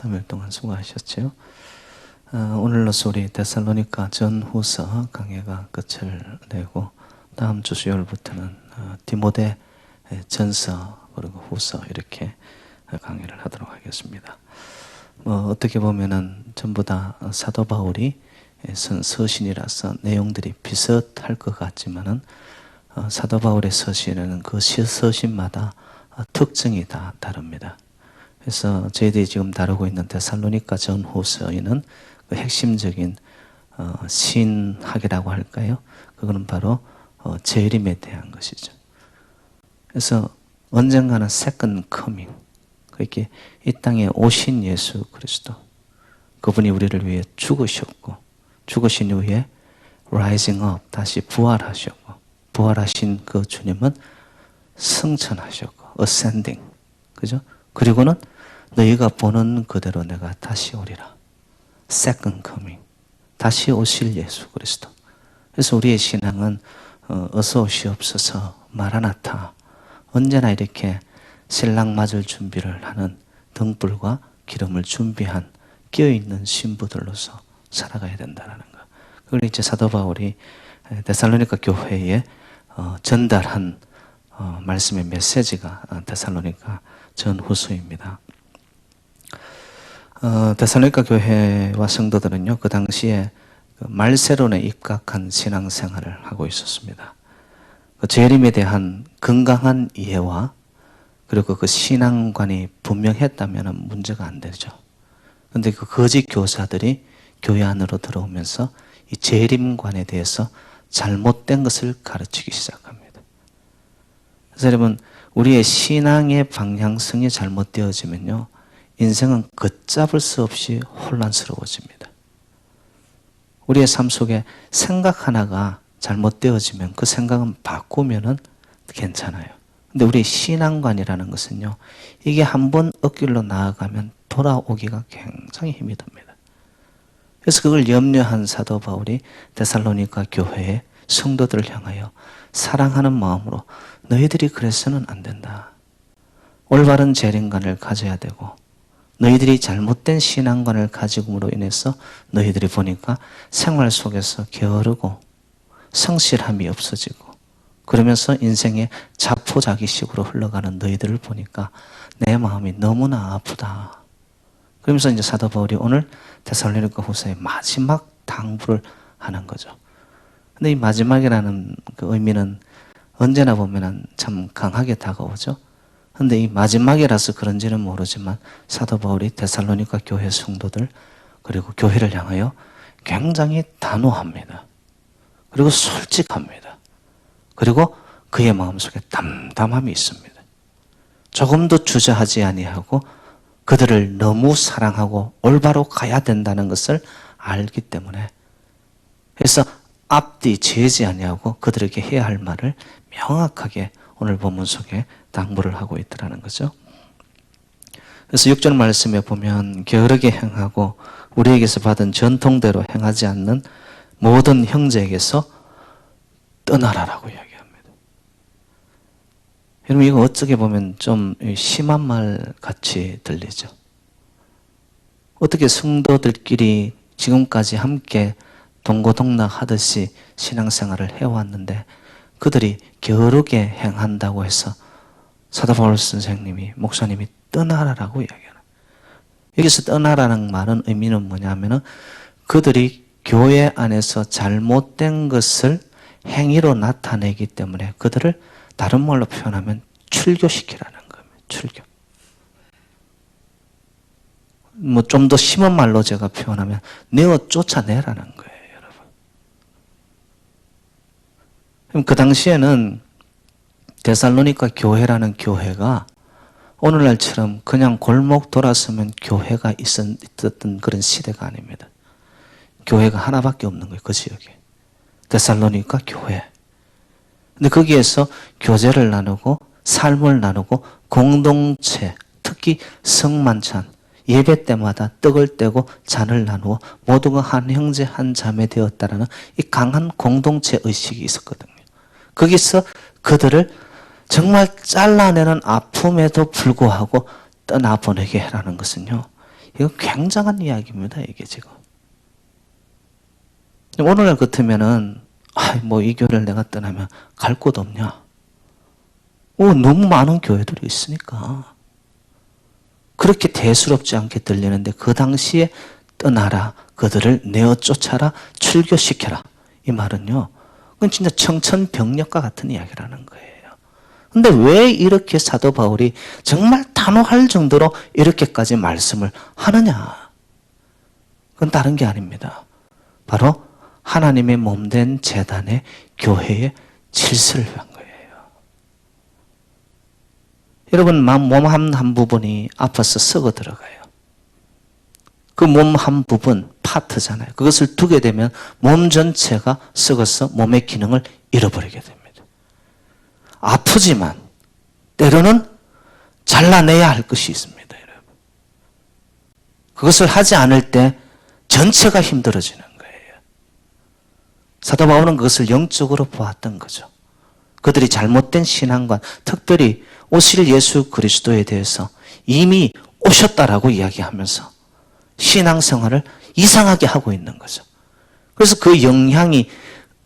13일 동안 수고하셨죠. 오늘로서 우리 데살로니가 전후서 강해가 끝을 내고 다음 주 수요일부터는 디모데 전서 그리고 후서 이렇게 강의를 하도록 하겠습니다. 어떻게 보면은 전부 다 사도 바울이 쓴 서신이라서 내용들이 비슷할 것 같지만은 사도 바울의 서신에는 그 서신마다 특징이 다 다릅니다. 그래서 저희들이 지금 다루고 있는 데살로니가 전후서에는 그 핵심적인 신학이라고 할까요? 그거는 바로 재림에 대한 것이죠. 그래서 언젠가는 second coming, 그렇게 이 땅에 오신 예수 그리스도, 그분이 우리를 위해 죽으셨고 죽으신 후에 rising up, 다시 부활하셨고 부활하신 그 주님은 승천하셨고 ascending, 그죠? 그리고는 너희가 보는 그대로 내가 다시 오리라. second coming, 다시 오실 예수 그리스도. 그래서 우리의 신앙은 어서 오시옵소서, 마라나타, 언제나 이렇게 신랑 맞을 준비를 하는 등불과 기름을 준비한 끼어있는 신부들로서 살아가야 된다는 것. 그걸 이제 사도 바울이 데살로니가 교회에 전달한 말씀의 메시지가 데살로니가 전후서입니다. 데살로니가 교회와 성도들은요, 그 당시에 말세론에 입각한 신앙생활을 하고 있었습니다. 그 재림에 대한 건강한 이해와 그리고 그 신앙관이 분명했다면 문제가 안 되죠. 그런데 그 거짓 교사들이 교회 안으로 들어오면서 이 재림관에 대해서 잘못된 것을 가르치기 시작합니다. 그래서 여러분, 우리의 신앙의 방향성이 잘못되어지면요, 인생은 걷잡을 수 없이 혼란스러워집니다. 우리의 삶 속에 생각 하나가 잘못되어지면 그 생각은 바꾸면은 괜찮아요. 근데 우리 신앙관이라는 것은요, 이게 한번 엇길로 나아가면 돌아오기가 굉장히 힘이 듭니다. 그래서 그걸 염려한 사도 바울이 데살로니가 교회의 성도들을 향하여 사랑하는 마음으로 너희들이 그래서는 안 된다. 올바른 재림관을 가져야 되고 너희들이 잘못된 신앙관을 가지고므로 인해서 너희들이 보니까 생활 속에서 게으르고 성실함이 없어지고 그러면서 인생의 자포자기식으로 흘러가는 너희들을 보니까 내 마음이 너무나 아프다. 그러면서 이제 사도 바울이 오늘 데살로니가 후서의 마지막 당부를 하는 거죠. 근데 이 마지막이라는 그 의미는 언제나 보면은 참 강하게 다가오죠. 근데 이 마지막이라서 그런지는 모르지만 사도 바울이 데살로니가 교회 성도들 그리고 교회를 향하여 굉장히 단호합니다. 그리고 솔직합니다. 그리고 그의 마음속에 담담함이 있습니다. 조금도 주저하지 아니하고 그들을 너무 사랑하고 올바로 가야 된다는 것을 알기 때문에, 그래서 앞뒤 재지 아니하고 그들에게 해야 할 말을 명확하게 오늘 본문 속에 당부를 하고 있더라는 거죠. 그래서 6절 말씀에 보면 게으르게 행하고 우리에게서 받은 전통대로 행하지 않는 모든 형제에게서 떠나라라고 이야기합니다. 여러분, 이거 어떻게 보면 좀 심한 말 같이 들리죠. 어떻게 성도들끼리 지금까지 함께 동고동락 하듯이 신앙생활을 해왔는데 그들이 게으르게 행한다고 해서 사도 바울 선생님이, 목사님이 떠나라라고 이야기하는. 여기서 떠나라는 말은 의미는 뭐냐면은 그들이 교회 안에서 잘못된 것을 행위로 나타내기 때문에 그들을 다른 말로 표현하면 출교시키라는 겁니다. 출교. 뭐 좀 더 심한 말로 제가 표현하면 내어 쫓아내라는 거예요, 여러분. 그럼 그 당시에는 데살로니가 교회라는 교회가 오늘날처럼 그냥 골목 돌아서면 교회가 있었던 그런 시대가 아닙니다. 교회가 하나밖에 없는 거예요, 그 지역에. 데살로니가 교회. 근데 거기에서 교제를 나누고 삶을 나누고 공동체, 특히 성만찬, 예배 때마다 떡을 떼고 잔을 나누어 모두가 한 형제 한 자매 되었다라는 이 강한 공동체 의식이 있었거든요. 거기서 그들을 정말 잘라내는 아픔에도 불구하고 떠나보내게 하라는 것은요, 이거 굉장한 이야기입니다. 이게 지금. 오늘날 같으면은 뭐 이 교회를 내가 떠나면 갈 곳 없냐? 너무 많은 교회들이 있으니까 그렇게 대수롭지 않게 들리는데 그 당시에 떠나라, 그들을 내어 쫓아라, 출교시켜라, 이 말은요, 그건 진짜 청천벽력과 같은 이야기라는 거예요. 근데 왜 이렇게 사도 바울이 정말 단호할 정도로 이렇게까지 말씀을 하느냐? 그건 다른 게 아닙니다. 바로 하나님의 몸된 제단의 교회의 질서를 위한 거예요. 여러분, 몸 한 부분이 아파서 썩어 들어가요. 그 몸 한 부분, 파트잖아요. 그것을 두게 되면 몸 전체가 썩어서 몸의 기능을 잃어버리게 됩니다. 아프지만 때로는 잘라내야 할 것이 있습니다, 여러분. 그것을 하지 않을 때 전체가 힘들어지는 거예요. 사도 바울은 그것을 영적으로 보았던 거죠. 그들이 잘못된 신앙관, 특별히 오실 예수 그리스도에 대해서 이미 오셨다라고 이야기하면서 신앙생활을 이상하게 하고 있는 거죠. 그래서 그 영향이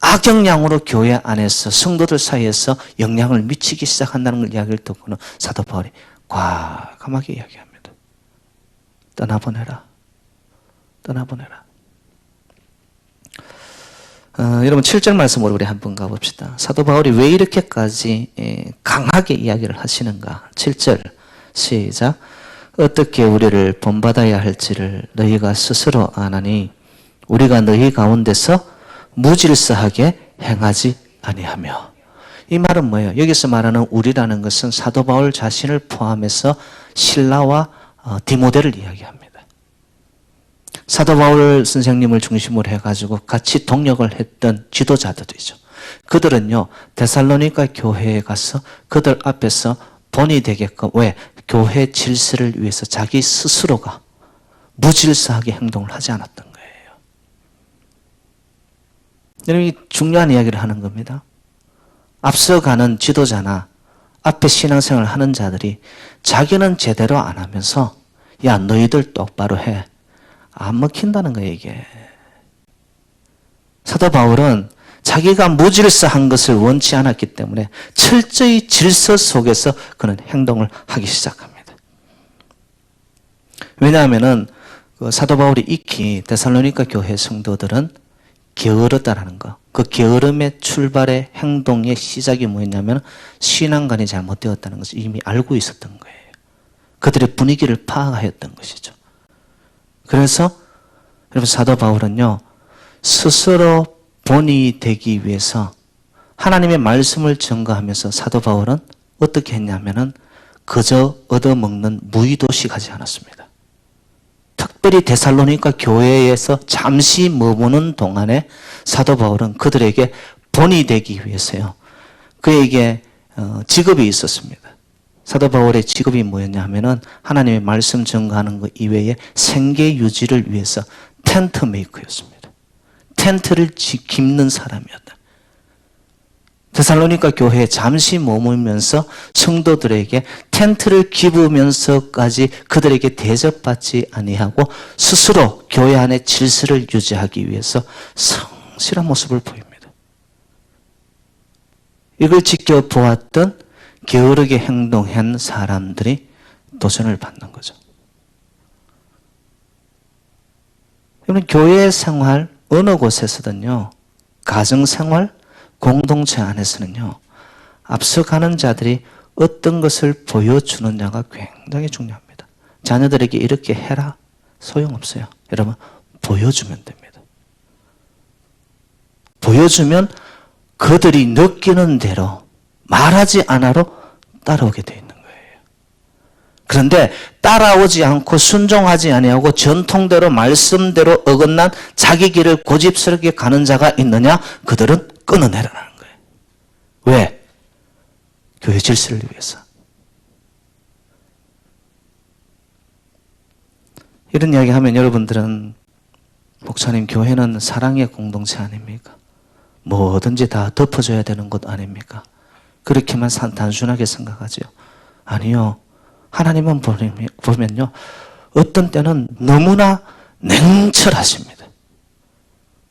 악영향으로 교회 안에서 성도들 사이에서 영향을 미치기 시작한다는 걸 이야기를 듣고는 사도 바울이 과감하게 이야기합니다. 떠나보내라. 떠나보내라. 여러분 7절 말씀으로 우리 한번 가봅시다. 사도 바울이 왜 이렇게까지 강하게 이야기를 하시는가. 7절 시작. 어떻게 우리를 본받아야 할지를 너희가 스스로 아나니 우리가 너희 가운데서 무질서하게 행하지 아니하며. 이 말은 뭐예요? 여기서 말하는 우리라는 것은 사도 바울 자신을 포함해서 실라와 디모데를 이야기합니다. 사도 바울 선생님을 중심으로 해가지고 같이 동역을 했던 지도자들이죠. 그들은요, 데살로니가 교회에 가서 그들 앞에서 본이 되게끔, 왜? 교회 질서를 위해서 자기 스스로가 무질서하게 행동을 하지 않았던 거예요. 여러분, 중요한 이야기를 하는 겁니다. 앞서가는 지도자나 앞에 신앙생활을 하는 자들이 자기는 제대로 안 하면서 야, 너희들 똑바로 해. 안 먹힌다는 거예요, 이게. 사도 바울은 자기가 무질서한 것을 원치 않았기 때문에 철저히 질서 속에서 그는 행동을 하기 시작합니다. 왜냐하면은 사도 바울이 익히 데살로니가 교회 성도들은 게으르다라는 거. 그 게으름의 출발의 행동의 시작이 뭐였냐면 신앙관이 잘못되었다는 것을 이미 알고 있었던 거예요. 그들의 분위기를 파악하였던 것이죠. 그래서 여러분 사도 바울은요, 스스로 본이 되기 위해서 하나님의 말씀을 전가하면서 사도 바울은 어떻게 했냐면은 그저 얻어먹는 무의도시 하지 않았습니다. 특별히 데살로니가 교회에서 잠시 머무는 동안에 사도 바울은 그들에게 본이 되기 위해서요, 그에게 직업이 있었습니다. 사도 바울의 직업이 뭐였냐 하면은 하나님의 말씀 전가하는 것 이외에 생계 유지를 위해서 텐트 메이커였습니다. 텐트를 깁는 사람이었다. 데살로니가 교회에 잠시 머물면서 성도들에게 텐트를 깁으면서까지 그들에게 대접받지 아니하고 스스로 교회 안의 질서를 유지하기 위해서 성실한 모습을 보입니다. 이걸 지켜보았던 게으르게 행동한 사람들이 도전을 받는 거죠. 여러분, 교회 생활 어느 곳에서든요, 가정생활, 공동체 안에서는요, 앞서가는 자들이 어떤 것을 보여주느냐가 굉장히 중요합니다. 자녀들에게 이렇게 해라, 소용없어요. 여러분, 보여주면 됩니다. 보여주면 그들이 느끼는 대로 말하지 않아도 따라오게 되어 있는 거예요. 그런데 따라오지 않고 순종하지 아니하고 전통대로 말씀대로 어긋난 자기 길을 고집스럽게 가는 자가 있느냐? 그들은 끊어내라는 거예요. 왜? 교회 질서를 위해서. 이런 이야기 하면 여러분들은 목사님, 교회는 사랑의 공동체 아닙니까? 뭐든지 다 덮어줘야 되는 것 아닙니까? 그렇게만 단순하게 생각하죠. 아니요. 하나님은 보면요, 어떤 때는 너무나 냉철하십니다.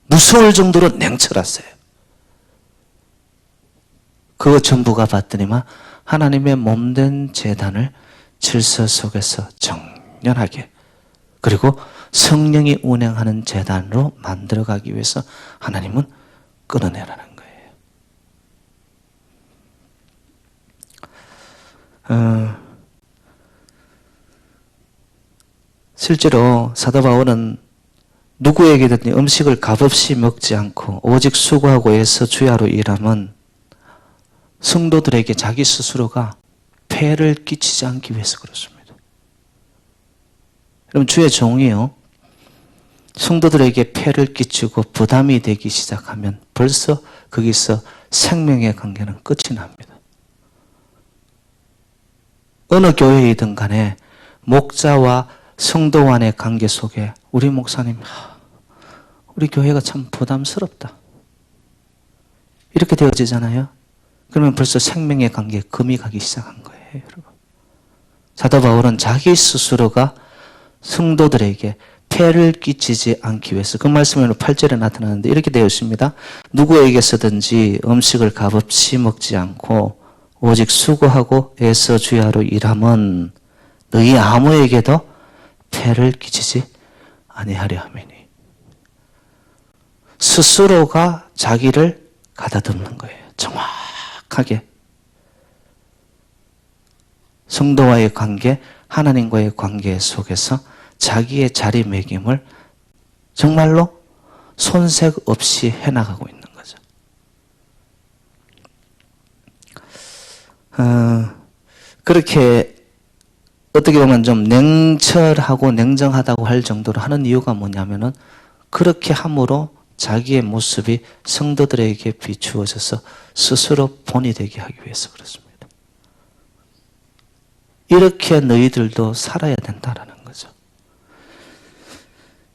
무서울 정도로 냉철하세요. 그거 전부가 봤더니만 하나님의 몸된 제단을 질서 속에서 정연하게, 그리고 성령이 운행하는 제단으로 만들어가기 위해서 하나님은 끊어내라는 거예요. 실제로 사도 바울은 누구에게든 음식을 값없이 먹지 않고 오직 수고하고 애써 주야로 일하면 성도들에게 자기 스스로가 폐를 끼치지 않기 위해서 그렇습니다. 여러분, 주의 종이요, 성도들에게 폐를 끼치고 부담이 되기 시작하면 벌써 거기서 생명의 관계는 끝이 납니다. 어느 교회이든 간에 목자와 성도 간의 관계 속에 우리 목사님, 우리 교회가 참 부담스럽다, 이렇게 되어지잖아요. 그러면 벌써 생명의 관계에 금이 가기 시작한 거예요, 여러분. 사도 바울은 자기 스스로가 성도들에게 폐를 끼치지 않기 위해서, 그 말씀은 8절에 나타나는데 이렇게 되어 있습니다. 누구에게서든지 음식을 값없이 먹지 않고 오직 수고하고 애써 주야로 일함은 너희 아무에게도 폐를 끼치지 아니하려 함이니. 스스로가 자기를 가다듬는 거예요. 정확하게 성도와의 관계, 하나님과의 관계 속에서 자기의 자리매김을 정말로 손색 없이 해나가고 있는 거죠. 그렇게 어떻게 보면 좀 냉철하고 냉정하다고 할 정도로 하는 이유가 뭐냐면은, 그렇게 함으로 자기의 모습이 성도들에게 비추어져서 스스로 본이 되게 하기 위해서 그렇습니다. 이렇게 너희들도 살아야 된다라는 거죠.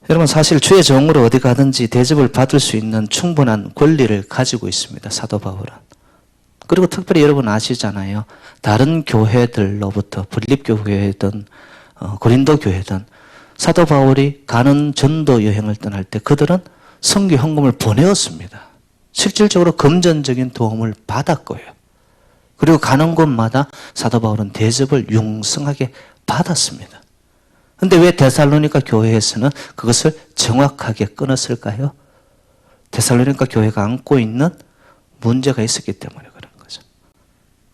여러분, 사실 주의 종으로 어디 가든지 대접을 받을 수 있는 충분한 권리를 가지고 있습니다, 사도 바울은. 그리고 특별히 여러분 아시잖아요. 다른 교회들로부터, 분립교회든 고린도 교회든 사도 바울이 가는 전도 여행을 떠날 때 그들은 선교 헌금을 보내었습니다. 실질적으로 금전적인 도움을 받았고요. 그리고 가는 곳마다 사도 바울은 대접을 융성하게 받았습니다. 그런데 왜 데살로니가 교회에서는 그것을 정확하게 끊었을까요? 데살로니가 교회가 안고 있는 문제가 있었기 때문에 그런 거죠.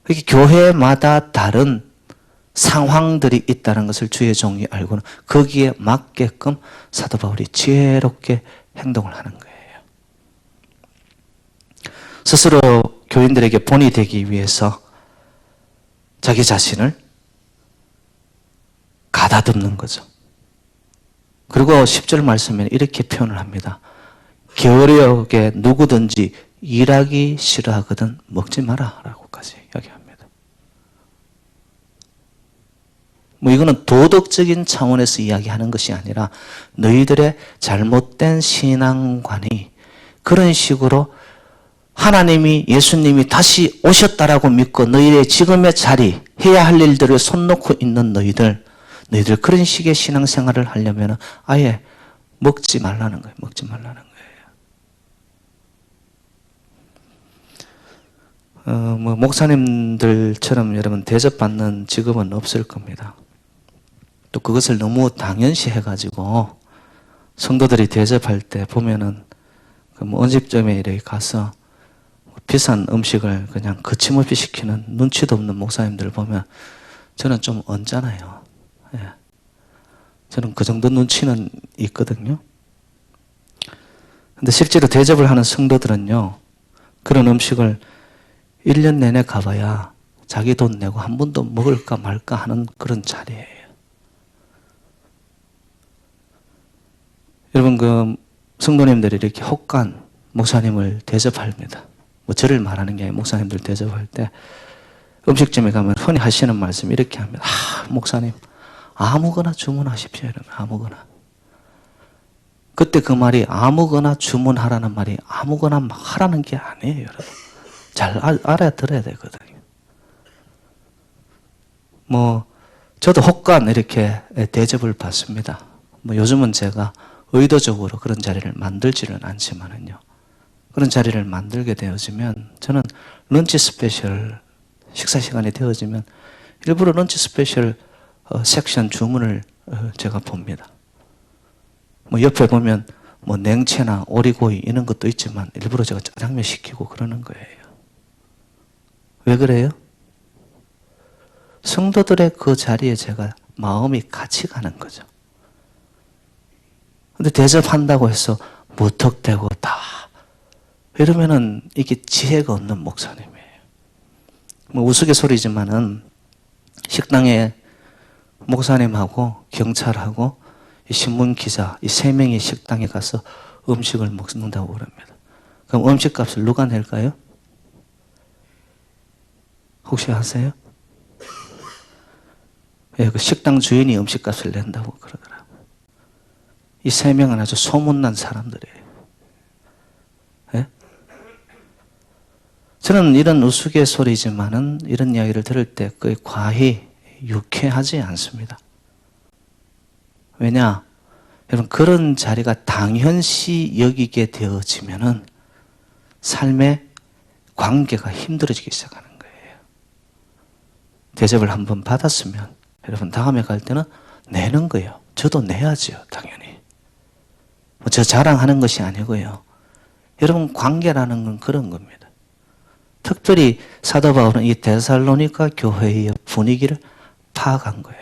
그렇게 교회마다 다른 상황들이 있다는 것을 주의 종이 알고는 거기에 맞게끔 사도 바울이 지혜롭게 행동을 하는 거예요. 스스로 교인들에게 본이 되기 위해서 자기 자신을 가다듬는 거죠. 그리고 10절 말씀에 이렇게 표현을 합니다. 게으르게 누구든지 일하기 싫어하거든 먹지 마라 라고까지 이야기합니다. 이거는 도덕적인 차원에서 이야기하는 것이 아니라 너희들의 잘못된 신앙관이 그런 식으로 하나님이, 예수님이 다시 오셨다라고 믿고 너희의 지금의 자리, 해야 할 일들을 손 놓고 있는 너희들 그런 식의 신앙생활을 하려면 아예 먹지 말라는 거예요. 먹지 말라는 거예요. 목사님들처럼 여러분 대접받는 직업은 없을 겁니다. 또 그것을 너무 당연시 해가지고 성도들이 대접할 때 보면은 음식점에 이렇게 가서 비싼 음식을 그냥 거침없이 시키는 눈치도 없는 목사님들 보면 저는 좀 언짢아요. 예. 저는 그 정도 눈치는 있거든요. 근데 실제로 대접을 하는 성도들은요, 그런 음식을 1년 내내 가봐야 자기 돈 내고 한 번도 먹을까 말까 하는 그런 자리예요. 여러분, 성도님들이 이렇게 혹간 목사님을 대접합니다. 저를 말하는 게 아니라 목사님들 대접할 때 음식점에 가면 흔히 하시는 말씀 이렇게 합니다. 목사님, 아무거나 주문하십시오. 이러면 아무거나. 그때 그 말이 아무거나 주문하라는 말이 아무거나 막 하라는 게 아니에요, 여러분. 잘 알아들어야 되거든요. 저도 혹간 이렇게 대접을 받습니다. 뭐 요즘은 제가 의도적으로 그런 자리를 만들지는 않지만은요. 그런 자리를 만들게 되어지면 저는 런치 스페셜 식사 시간이 되어지면 일부러 런치 스페셜 섹션 주문을 제가 봅니다. 뭐 옆에 보면 뭐 냉채나 오리고기 이런 것도 있지만 일부러 제가 짜장면 시키고 그러는 거예요. 왜 그래요? 성도들의 그 자리에 제가 마음이 같이 가는 거죠. 근데 대접한다고 해서 무턱대고 다 이러면은 이게 지혜가 없는 목사님이에요. 뭐 우스갯소리지만은 식당에 목사님하고 경찰하고 신문 기자 이 세 명이 식당에 가서 음식을 먹는다고 그럽니다. 그럼 음식값을 누가 낼까요? 혹시 아세요? 예, 그 식당 주인이 음식값을 낸다고 그러더라고요. 이 세 명은 아주 소문난 사람들이에요. 예? 저는 이런 우스갯소리지만은 이런 이야기를 들을 때 거의 과히 유쾌하지 않습니다. 왜냐? 여러분, 그런 자리가 당연시 여기게 되어지면은 삶의 관계가 힘들어지기 시작하는 거예요. 대접을 한번 받았으면 여러분, 다음에 갈 때는 내는 거예요. 저도 내야죠, 당연히. 저 자랑하는 것이 아니고요. 여러분, 관계라는 건 그런 겁니다. 특별히 사도 바울은 이 데살로니가 교회의 분위기를 파악한 거예요.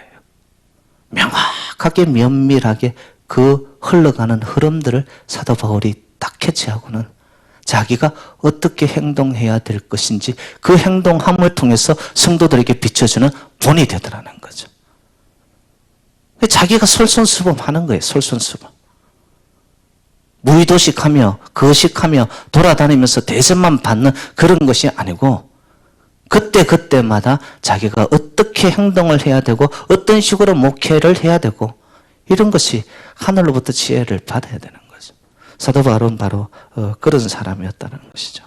명확하게 면밀하게 그 흘러가는 흐름들을 사도 바울이 딱 캐치하고는 자기가 어떻게 행동해야 될 것인지 그 행동함을 통해서 성도들에게 비춰주는 본이 되더라는 거죠. 자기가 솔선수범하는 거예요. 솔선수범. 무의도식하며 거식하며 돌아다니면서 대접만 받는 그런 것이 아니고 그때그때마다 자기가 어떻게 행동을 해야 되고 어떤 식으로 목회를 해야 되고 이런 것이 하늘로부터 지혜를 받아야 되는 거죠. 사도 바울은 바로 그런 사람이었다는 것이죠.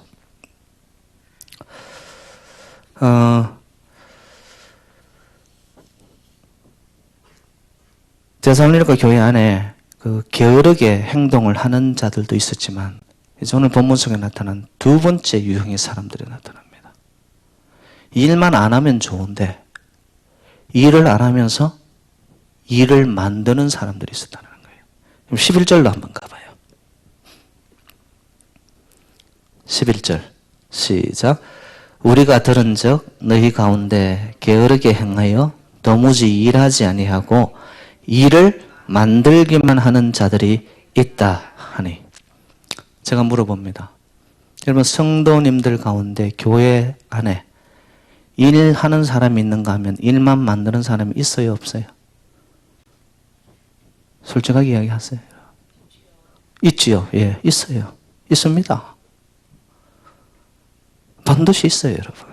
데살로니가 교회 안에 그 게으르게 행동을 하는 자들도 있었지만 오늘 본문 속에 나타난 두 번째 유형의 사람들이 나타납니다. 일만 안 하면 좋은데 일을 안 하면서 일을 만드는 사람들이 있었다는 거예요. 11절로 한번 가봐요. 11절 시작. 우리가 들은즉 너희 가운데 게으르게 행하여 도무지 일하지 아니하고 일을 만들기만 하는 자들이 있다 하니. 제가 물어봅니다. 여러분, 성도님들 가운데 교회 안에 일하는 사람이 있는가 하면 일만 만드는 사람이 있어요, 없어요? 솔직하게 이야기하세요. 있지요? 예, 있어요. 있습니다. 반드시 있어요, 여러분.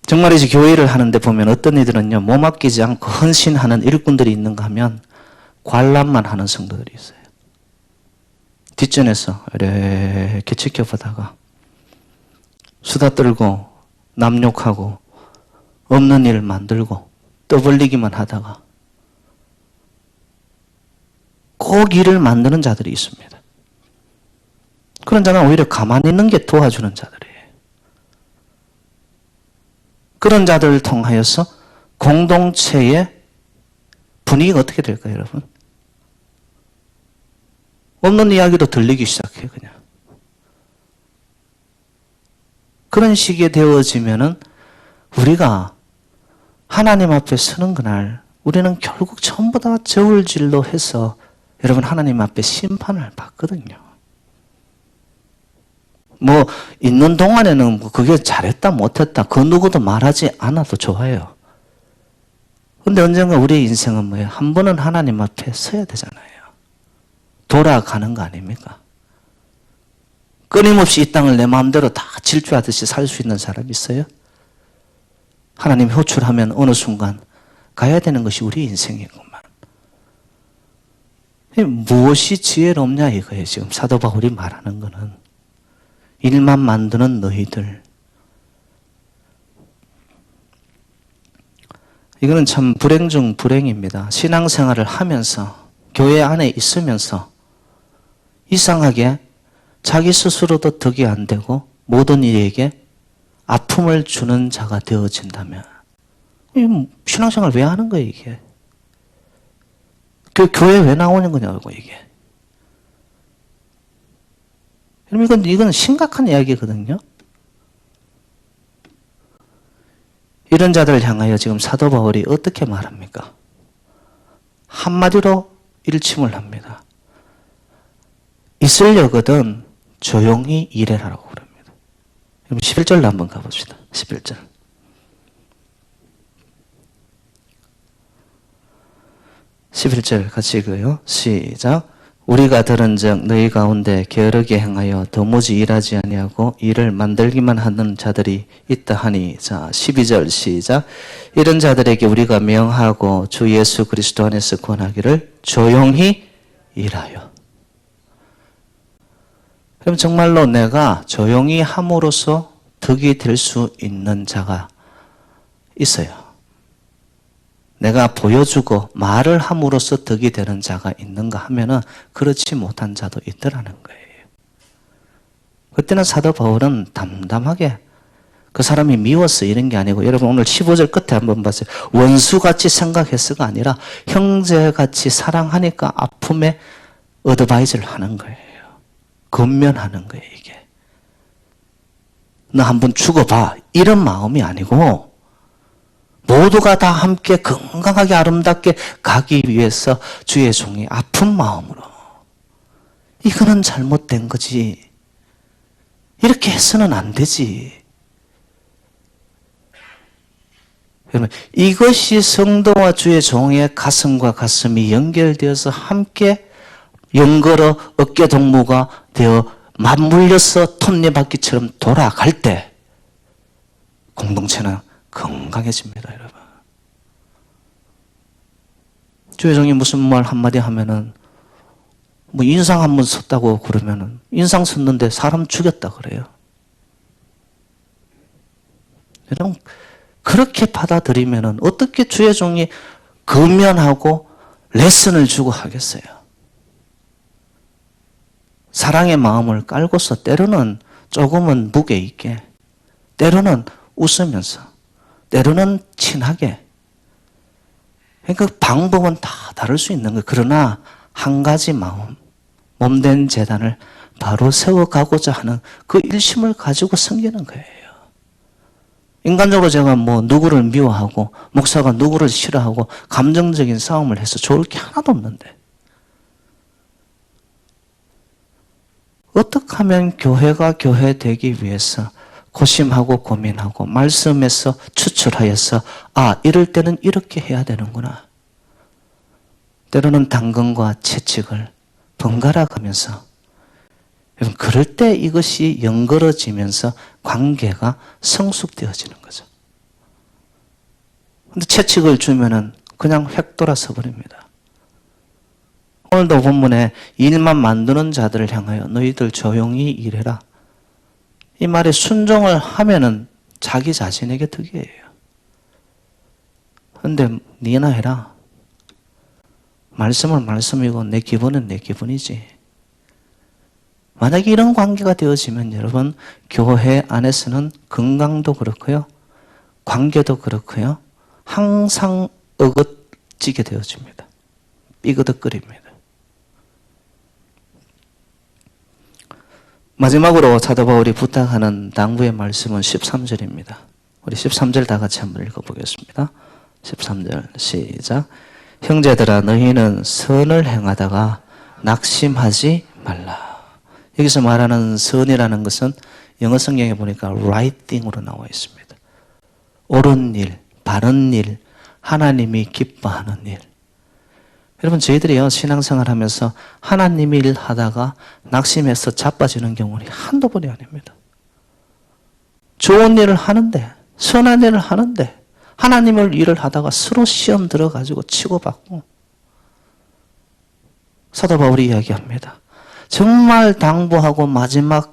정말이지 교회를 하는데 보면 어떤 이들은요, 몸 아끼지 않고 헌신하는 일꾼들이 있는가 하면 관람만 하는 성도들이 있어요. 뒷전에서 이렇게 지켜보다가 수다 떨고 남 욕하고 없는 일을 만들고 떠벌리기만 하다가 꼭 일을 만드는 자들이 있습니다. 그런 자는 오히려 가만히 있는 게 도와주는 자들이에요. 그런 자들을 통하여서 공동체의 분위기가 어떻게 될까요, 여러분? 없는 이야기도 들리기 시작해요, 그냥. 그런 시기에 되어지면은 우리가 하나님 앞에 서는 그날 우리는 결국 전부 다 저울질로 해서 여러분 하나님 앞에 심판을 받거든요. 뭐 있는 동안에는 그게 잘했다 못했다 그 누구도 말하지 않아도 좋아요. 근데 언젠가 우리의 인생은 뭐예요? 한 번은 하나님 앞에 서야 되잖아요. 돌아가는 거 아닙니까? 끊임없이 이 땅을 내 마음대로 다 질주하듯이 살 수 있는 사람이 있어요? 하나님 호출하면 어느 순간 가야 되는 것이 우리 인생이구만. 무엇이 지혜롭냐 이거예요. 지금 사도 바울이 말하는 거는 일만 만드는 너희들 이거는 참 불행 중 불행입니다. 신앙생활을 하면서 교회 안에 있으면서 이상하게 자기 스스로도 덕이 안 되고 모든 이에게 아픔을 주는 자가 되어진다면 신앙생활 왜 하는 거예요 이게? 교회 왜 나오는 거냐고 이게. 여러분 이건 심각한 이야기거든요. 이런 자들을 향하여 지금 사도 바울이 어떻게 말합니까? 한마디로 일침을 합니다. 있으려거든 조용히 일해라라고 그럽니다. 여러분 11절로 한번 가봅시다. 11절. 11절 같이 읽어요. 시작. 우리가 들은즉 너희 가운데 게으르게 행하여 도무지 일하지 아니하고 일을 만들기만 하는 자들이 있다 하니. 자, 12절 시작. 이런 자들에게 우리가 명하고 주 예수 그리스도 안에서 권하기를 조용히 일하여. 그럼 정말로 내가 조용히 함으로써 덕이 될 수 있는 자가 있어요. 내가 보여주고 말을 함으로써 덕이 되는 자가 있는가 하면은 그렇지 못한 자도 있더라는 거예요. 그때는 사도 바울은 담담하게 그 사람이 미워서 이런 게 아니고, 여러분 오늘 15절 끝에 한번 봤어요. 원수같이 생각했어가 아니라 형제같이 사랑하니까 아픔에 어드바이즈를 하는 거예요. 건면하는 거예요 이게. 너 한번 죽어봐 이런 마음이 아니고 모두가 다 함께 건강하게 아름답게 가기 위해서 주의 종이 아픈 마음으로. 이거는 잘못된 거지. 이렇게 해서는 안 되지. 여러분, 이것이 성도와 주의 종의 가슴과 가슴이 연결되어서 함께 연걸어 어깨동무가 되어 맞물려서 톱니바퀴처럼 돌아갈 때 공동체는 건강해집니다, 여러분. 주의 종이 무슨 말 한마디 하면은, 뭐 인상 한번 썼다고 그러면은, 인상 썼는데 사람 죽였다 그래요. 여러분, 그렇게 받아들이면은 어떻게 주의 종이 금연하고 레슨을 주고 하겠어요? 사랑의 마음을 깔고서 때로는 조금은 무게 있게, 때로는 웃으면서, 때로는 친하게. 그러니까 방법은 다 다를 수 있는 거예요. 그러나 한 가지 마음, 몸된 재단을 바로 세워가고자 하는 그 일심을 가지고 섬기는 거예요. 인간적으로 제가 뭐 누구를 미워하고 목사가 누구를 싫어하고 감정적인 싸움을 해서 좋을 게 하나도 없는데, 어떻게 하면 교회가 교회 되기 위해서 고심하고 고민하고 말씀에서 추출하여서 이럴 때는 이렇게 해야 되는구나. 때로는 당근과 채찍을 번갈아 가면서, 여러분 그럴 때 이것이 연걸어지면서 관계가 성숙되어지는 거죠. 근데 채찍을 주면은 그냥 획 돌아서 버립니다. 오늘도 본문에 일만 만드는 자들을 향하여 너희들 조용히 일해라. 이 말에 순종을 하면은 자기 자신에게 득이에요. 근데 니나 해라. 말씀은 말씀이고 내 기분은 내 기분이지. 만약에 이런 관계가 되어지면 여러분, 교회 안에서는 건강도 그렇고요, 관계도 그렇고요, 항상 어긋지게 되어집니다. 삐그덕거립니다. 마지막으로 사도 바울이 부탁하는 당부의 말씀은 13절입니다. 우리 13절 다 같이 한번 읽어보겠습니다. 13절 시작. 형제들아 너희는 선을 행하다가 낙심하지 말라. 여기서 말하는 선이라는 것은 영어 성경에 보니까 right thing으로 나와 있습니다. 옳은 일, 바른 일, 하나님이 기뻐하는 일. 여러분 저희들이요 신앙생활 하면서 하나님 일 하다가 낙심해서 자빠지는 경우는 한두 번이 아닙니다. 좋은 일을 하는데, 선한 일을 하는데 하나님을 일을 하다가 서로 시험 들어가지고 치고받고. 사도 바울이 이야기합니다. 정말 당부하고 마지막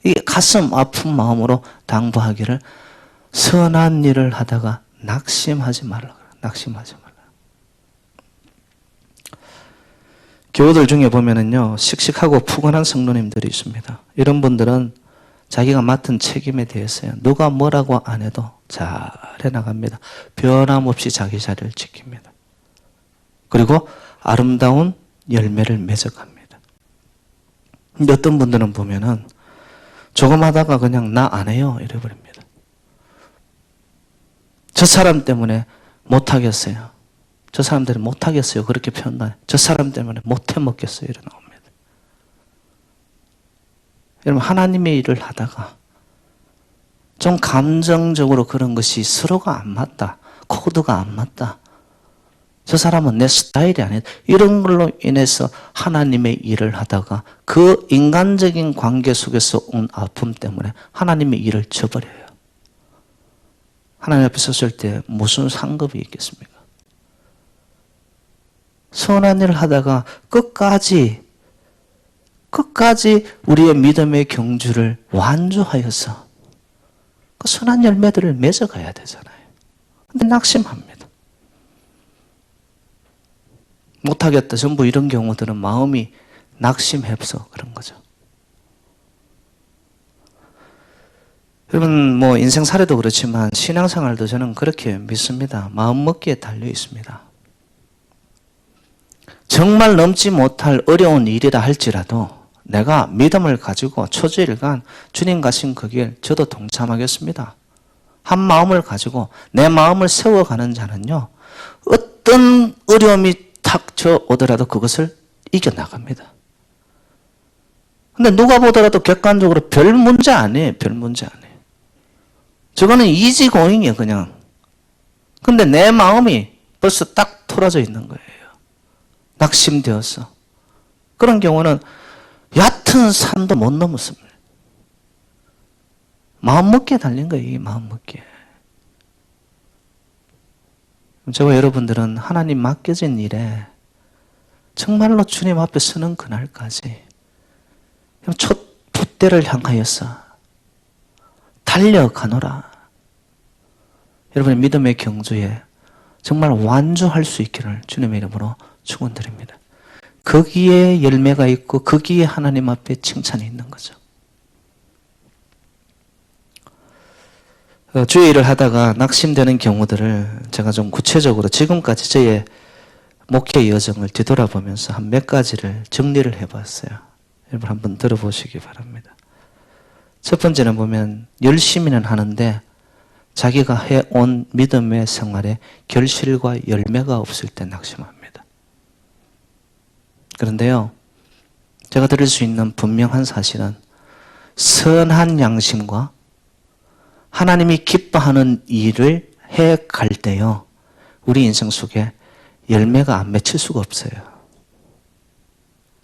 이 가슴 아픈 마음으로 당부하기를 선한 일을 하다가 낙심하지 말라. 낙심하지 말라. 교우들 중에 보면은요, 씩씩하고 푸근한 성도님들이 있습니다. 이런 분들은 자기가 맡은 책임에 대해서요, 누가 뭐라고 안 해도 잘 해나갑니다. 변함없이 자기 자리를 지킵니다. 그리고 아름다운 열매를 맺어갑니다. 근데 어떤 분들은 보면은 조금 하다가 그냥 나 안 해요 이래버립니다. 저 사람 때문에 못하겠어요. 저 사람들이 못하겠어요. 그렇게 표현해요. 저 사람 때문에 못해 먹겠어요. 이래 나옵니다. 여러분, 하나님의 일을 하다가 좀 감정적으로 그런 것이 서로가 안 맞다. 코드가 안 맞다. 저 사람은 내 스타일이 아니다. 이런 걸로 인해서 하나님의 일을 하다가 그 인간적인 관계 속에서 온 아픔 때문에 하나님의 일을 저버려요. 하나님 앞에 섰을 때 무슨 상급이 있겠습니까? 선한 일을 하다가 끝까지 우리의 믿음의 경주를 완주하여서 그 선한 열매들을 맺어가야 되잖아요. 근데 낙심합니다. 못하겠다. 전부 이런 경우들은 마음이 낙심해서 그런 거죠. 여러분, 뭐 인생 사례도 그렇지만 신앙생활도 저는 그렇게 믿습니다. 마음먹기에 달려 있습니다. 정말 넘지 못할 어려운 일이라 할지라도 내가 믿음을 가지고 초주일간 주님 가신 그 길 저도 동참하겠습니다. 한 마음을 가지고 내 마음을 세워가는 자는요, 어떤 어려움이 닥쳐 오더라도 그것을 이겨나갑니다. 근데 누가 보더라도 객관적으로 별 문제 아니에요. 별 문제 아니에요. 저거는 이지고잉이에요, 그냥. 근데 내 마음이 벌써 딱 틀어져 있는 거예요. 낙심되어서. 그런 경우는 얕은 산도 못 넘었습니다. 마음먹기에 달린 거예요, 이 마음먹기에. 저와 여러분들은 하나님 맡겨진 일에 정말로 주님 앞에 서는 그날까지 첫 풋대를 향하여서 달려가노라. 여러분의 믿음의 경주에 정말 완주할 수 있기를 주님의 이름으로 축원드립니다. 거기에 열매가 있고 거기에 하나님 앞에 칭찬이 있는 거죠. 주의 일을 하다가 낙심되는 경우들을 제가 좀 구체적으로 지금까지 저의 목회 여정을 뒤돌아보면서 한 몇 가지를 정리를 해봤어요. 여러분 한번 들어보시기 바랍니다. 첫 번째는 보면 열심히는 하는데 자기가 해온 믿음의 생활에 결실과 열매가 없을 때 낙심합니다. 그런데요, 제가 드릴 수 있는 분명한 사실은 선한 양심과 하나님이 기뻐하는 일을 해갈 때요, 우리 인생 속에 열매가 안 맺힐 수가 없어요.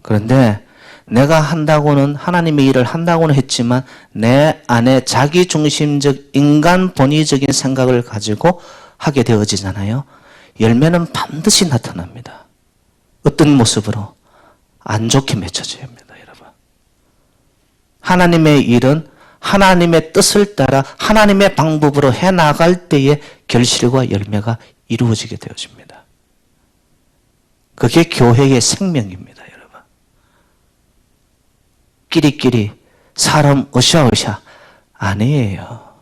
그런데 내가 한다고는, 하나님의 일을 한다고는 했지만 내 안에 자기중심적 인간 본의적인 생각을 가지고 하게 되어지잖아요. 열매는 반드시 나타납니다. 어떤 모습으로? 안 좋게 맺혀져야 합니다, 여러분. 하나님의 일은 하나님의 뜻을 따라 하나님의 방법으로 해나갈 때에 결실과 열매가 이루어지게 되어집니다. 그게 교회의 생명입니다, 여러분. 끼리끼리 사람 으쌰으쌰 아니에요.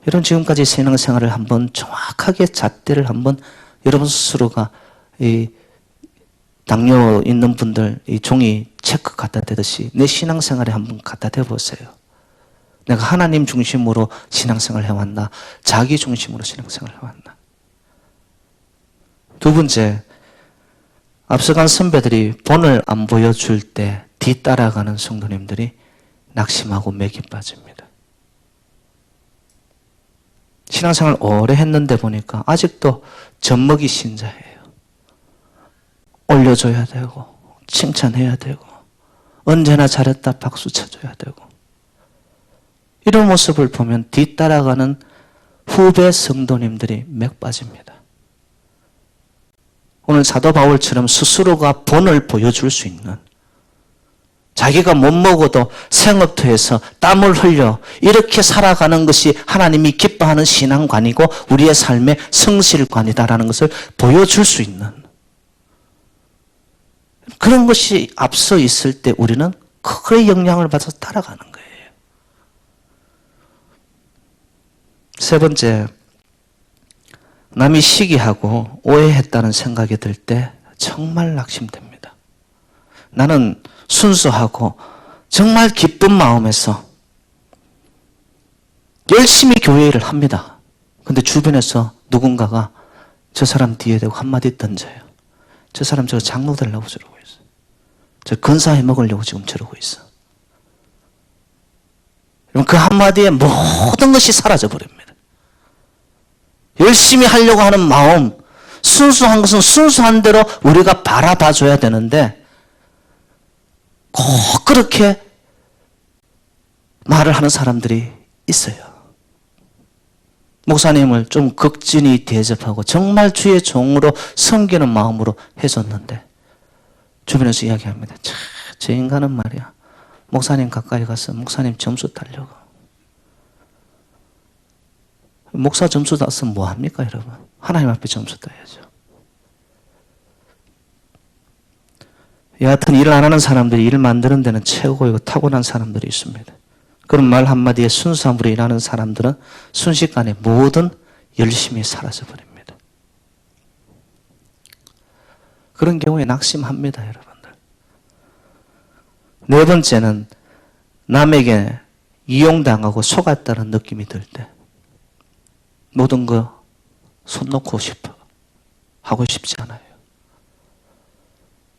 여러분, 지금까지 신앙생활을 한번 정확하게 잣대를 한번 여러분 스스로가 이 당뇨 있는 분들 이 종이 체크 갖다 대듯이 내 신앙생활에 한번 갖다 대보세요. 내가 하나님 중심으로 신앙생활을 해왔나? 자기 중심으로 신앙생활을 해왔나? 두 번째, 앞서간 선배들이 본을 안 보여줄 때 뒤따라가는 성도님들이 낙심하고 맥이 빠집니다. 신앙생활 오래 했는데 보니까 아직도 젖먹이 신자예요. 올려줘야 되고 칭찬해야 되고 언제나 잘했다 박수 쳐줘야 되고, 이런 모습을 보면 뒤따라가는 후배 성도님들이 맥 빠집니다. 오늘 사도 바울처럼 스스로가 본을 보여줄 수 있는, 자기가 못 먹어도 생업터에서 땀을 흘려 이렇게 살아가는 것이 하나님이 기뻐하는 기뻐하는 신앙관이고 우리의 삶의 성실관이다라는 것을 보여줄 수 있는 그런 것이 앞서 있을 때 우리는 크게 영향을 받아서 따라가는 거예요. 세 번째, 남이 시기하고 오해했다는 생각이 들 때 정말 낙심됩니다. 나는 순수하고 정말 기쁜 마음에서 열심히 교회 일을 합니다. 근데 주변에서 누군가가 저 사람 뒤에 대고 한마디 던져요. 저 사람 저 장로 되려고 저러고 있어. 저 근사해 먹으려고 지금 저러고 있어. 그럼 그 한마디에 모든 것이 사라져 버립니다. 열심히 하려고 하는 마음, 순수한 것은 순수한 대로 우리가 바라봐 줘야 되는데 꼭 그렇게 말을 하는 사람들이 있어요. 목사님을 좀 극진히 대접하고 정말 주의 종으로 섬기는 마음으로 해줬는데 주변에서 이야기합니다. 저 인간은 말이야. 목사님 가까이 가서 목사님 점수 따려고. 목사 점수 따서 뭐 합니까, 여러분? 하나님 앞에 점수 따야죠. 여하튼 일을 안 하는 사람들이 일 만드는 데는 최고이고 타고난 사람들이 있습니다. 그런 말 한마디에 순수함으로 일하는 사람들은 순식간에 모든 열심히 사라져버립니다. 그런 경우에 낙심합니다, 여러분들. 네 번째는 남에게 이용당하고 속았다는 느낌이 들 때 모든 거 손 놓고 싶어. 하고 싶지 않아요.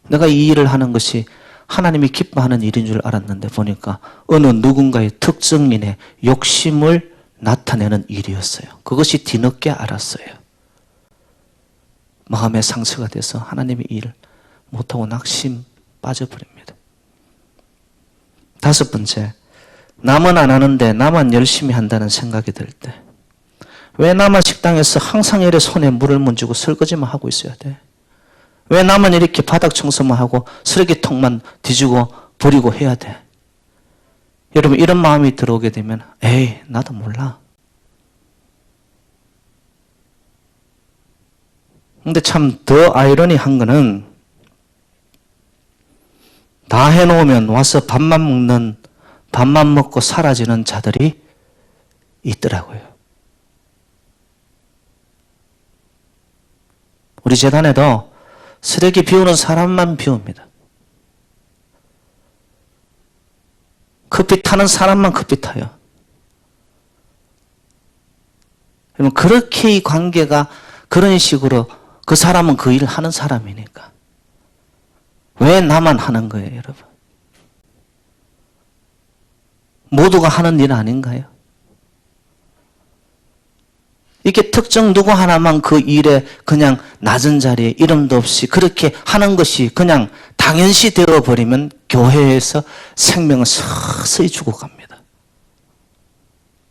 내가 이 일을 하는 것이 하나님이 기뻐하는 일인 줄 알았는데 보니까 어느 누군가의 특정인의 욕심을 나타내는 일이었어요. 그것이 뒤늦게 알았어요. 마음의 상처가 돼서 하나님의 일을 못하고 낙심 빠져버립니다. 다섯 번째, 남은 안 하는데 나만 열심히 한다는 생각이 들 때 왜 나만 식당에서 항상 이래 손에 물을 문지고 설거지만 하고 있어야 돼? 왜 나만 이렇게 바닥 청소만 하고 쓰레기통만 뒤지고 버리고 해야 돼? 여러분 이런 마음이 들어오게 되면 에이 나도 몰라. 근데 참 더 아이러니한 거는 다 해놓으면 와서 밥만 먹고 사라지는 자들이 있더라고요. 우리 재단에도 쓰레기 비우는 사람만 비웁니다. 커피 타는 사람만 커피 타요. 그러면 그렇게 이 관계가 그런 식으로 그 사람은 그 일을 하는 사람이니까 왜 나만 하는 거예요, 여러분? 모두가 하는 일 아닌가요? 이렇게 특정 누구 하나만 그 일에 그냥 낮은 자리에 이름도 없이 그렇게 하는 것이 그냥 당연시 되어버리면 교회에서 생명은 서서히 죽어갑니다.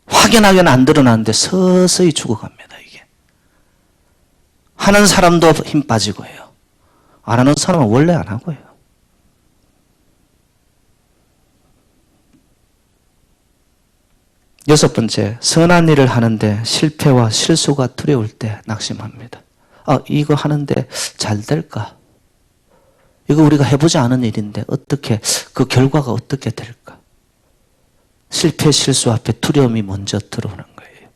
확연하게는 안 드러나는데 서서히 죽어갑니다. 이게 하는 사람도 힘 빠지고 해요. 안 하는 사람은 원래 안 하고요. 여섯 번째, 선한 일을 하는데 실패와 실수가 두려울 때 낙심합니다. 이거 하는데 잘 될까? 이거 우리가 해보지 않은 일인데 어떻게 그 결과가 어떻게 될까? 실패, 실수 앞에 두려움이 먼저 들어오는 거예요.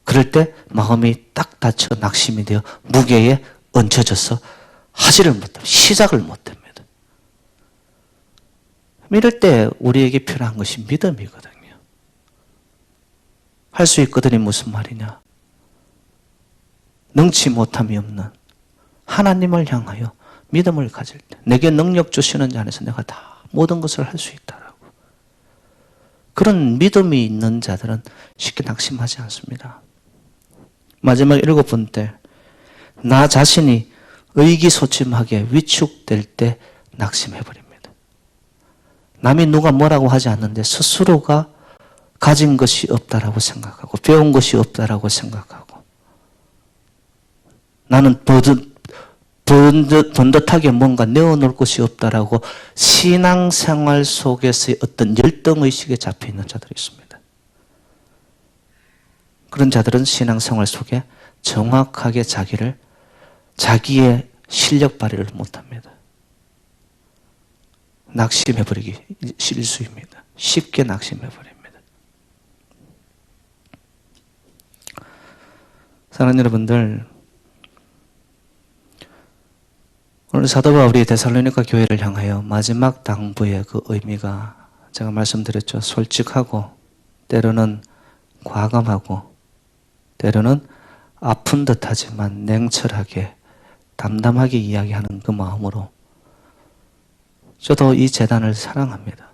그럴 때 마음이 딱 닫혀 낙심이 되어 무게에 얹혀져서 하지를 못합니다. 시작을 못합니다. 이럴 때 우리에게 필요한 것이 믿음이거든요. 할 수 있거든이 무슨 말이냐? 능치 못함이 없는 하나님을 향하여 믿음을 가질 때 내게 능력 주시는 자 안에서 내가 다 모든 것을 할 수 있다라고. 그런 믿음이 있는 자들은 쉽게 낙심하지 않습니다. 마지막 일곱 번째, 나 자신이 의기소침하게 위축될 때 낙심해버립니다. 남이 누가 뭐라고 하지 않는데 스스로가 가진 것이 없다라고 생각하고 배운 것이 없다라고 생각하고 나는 번듯하게 뭔가 내어놓을 것이 없다라고 신앙생활 속에서의 어떤 열등의식에 잡혀 있는 자들이 있습니다. 그런 자들은 신앙생활 속에 정확하게 자기의 실력 발휘를 못합니다. 낙심해버리기 실수입니다. 쉽게 낙심해버립니다. 사랑하는 여러분들, 오늘 사도 바울이 데살로니가 교회를 향하여 마지막 당부의 그 의미가 제가 말씀드렸죠. 솔직하고 때로는 과감하고 때로는 아픈 듯하지만 냉철하게 담담하게 이야기하는 그 마음으로 저도 이 재단을 사랑합니다.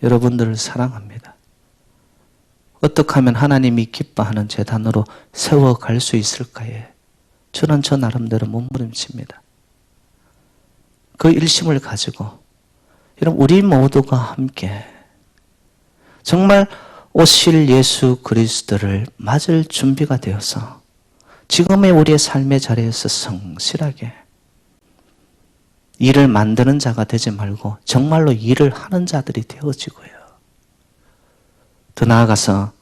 여러분들을 사랑합니다. 어떻게 하면 하나님이 기뻐하는 재단으로 세워갈 수 있을까에 저는 저 나름대로 몸부림칩니다. 그 일심을 가지고 여러분 우리 모두가 함께 정말 오실 예수 그리스도를 맞을 준비가 되어서 지금의 우리의 삶의 자리에서 성실하게 일을 만드는 자가 되지 말고 정말로 일을 하는 자들이 되어지고요. 더 나아가서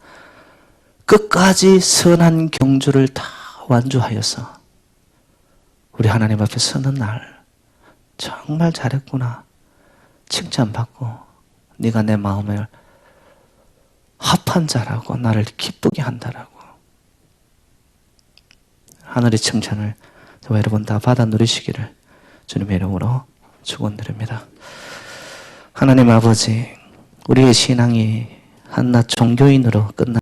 끝까지 선한 경주를 다 완주하여서 우리 하나님 앞에 서는 날 정말 잘했구나 칭찬받고 네가 내 마음을 합한 자라고 나를 기쁘게 한다라고 하늘의 칭찬을 저와 여러분 다 받아 누리시기를 주님의 이름으로 축원드립니다. 하나님 아버지, 우리의 신앙이 한낱 종교인으로 끝나지